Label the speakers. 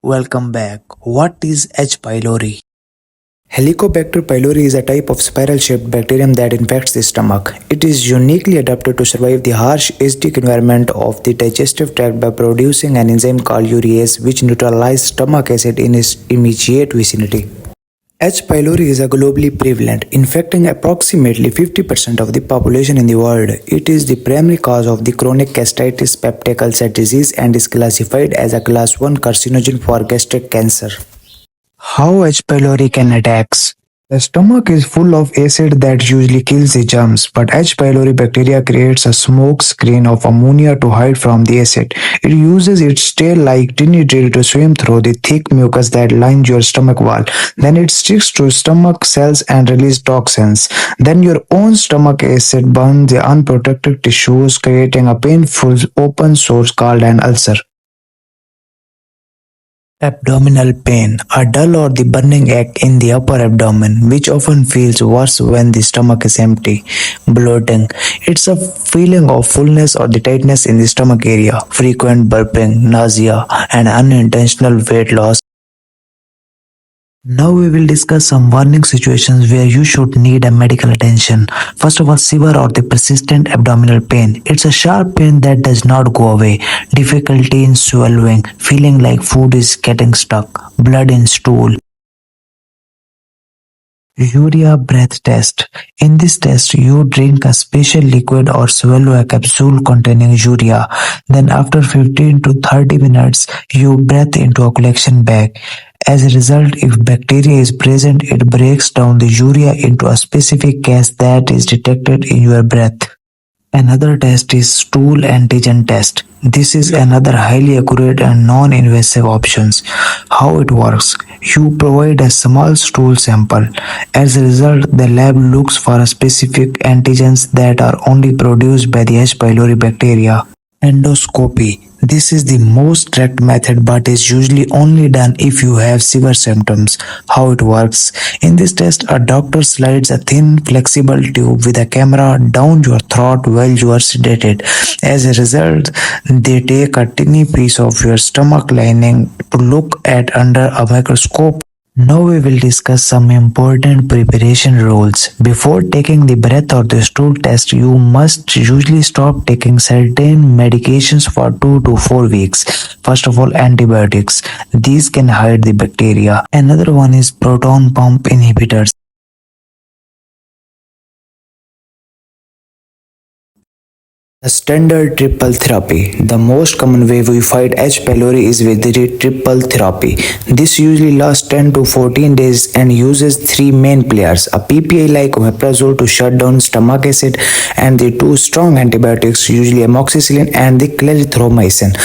Speaker 1: Welcome back. What is H. pylori?
Speaker 2: Helicobacter pylori is a type of spiral-shaped bacterium that infects the stomach. It is uniquely adapted to survive the harsh acidic environment of the digestive tract by producing an enzyme called urease which neutralizes stomach acid in its immediate vicinity. H. pylori is a globally prevalent, infecting approximately 50% of the population in the world. It is the primary cause of the chronic gastritis peptic ulcer disease and is classified as a class 1 carcinogen for gastric cancer.
Speaker 1: How H. pylori can attacks?
Speaker 2: The stomach is full of acid that usually kills the germs, but H. pylori bacteria creates a smoke screen of ammonia to hide from the acid. It uses its tail-like tiny drill to swim through the thick mucus that lines your stomach wall. Then it sticks to stomach cells and releases toxins. Then your own stomach acid burns the unprotected tissues, creating a painful open sore called an ulcer.
Speaker 1: Abdominal pain, a dull or the burning ache in the upper abdomen, which often feels worse when the stomach is empty. Bloating, it's a feeling of fullness or the tightness in the stomach area. Frequent burping, nausea, and unintentional weight loss. Now we will discuss some warning situations where you should need a medical attention. First of all, severe or the persistent abdominal pain. It's a sharp pain that does not go away. Difficulty in swallowing, feeling like food is getting stuck, blood in stool. Urea breath test. In this test, you drink a special liquid or swallow a capsule containing urea. Then after 15 to 30 minutes, you breathe into a collection bag. As a result, if bacteria is present, it breaks down the urea into a specific gas that is detected in your breath. Another test is stool antigen test. This is another highly accurate and non-invasive options. How it works? You provide a small stool sample. As a result, the lab looks for specific antigens that are only produced by the H. pylori bacteria. Endoscopy. This is the most direct method but is usually only done if you have severe symptoms. How it works? In this test, a doctor slides a thin, flexible tube with a camera down your throat while you are sedated. As a result, they take a tiny piece of your stomach lining to look at under a microscope. Now we will discuss some important preparation rules. Before taking the breath or the stool test, you must usually stop taking certain medications for 2 to 4 weeks. First of all, antibiotics. These can hide the bacteria. Another one is proton pump inhibitors.
Speaker 2: The standard triple therapy. The most common way we fight H. pylori is with the triple therapy. This usually lasts 10 to 14 days and uses three main players: a PPI like omeprazole to shut down stomach acid, and the two strong antibiotics, usually amoxicillin and the clarithromycin.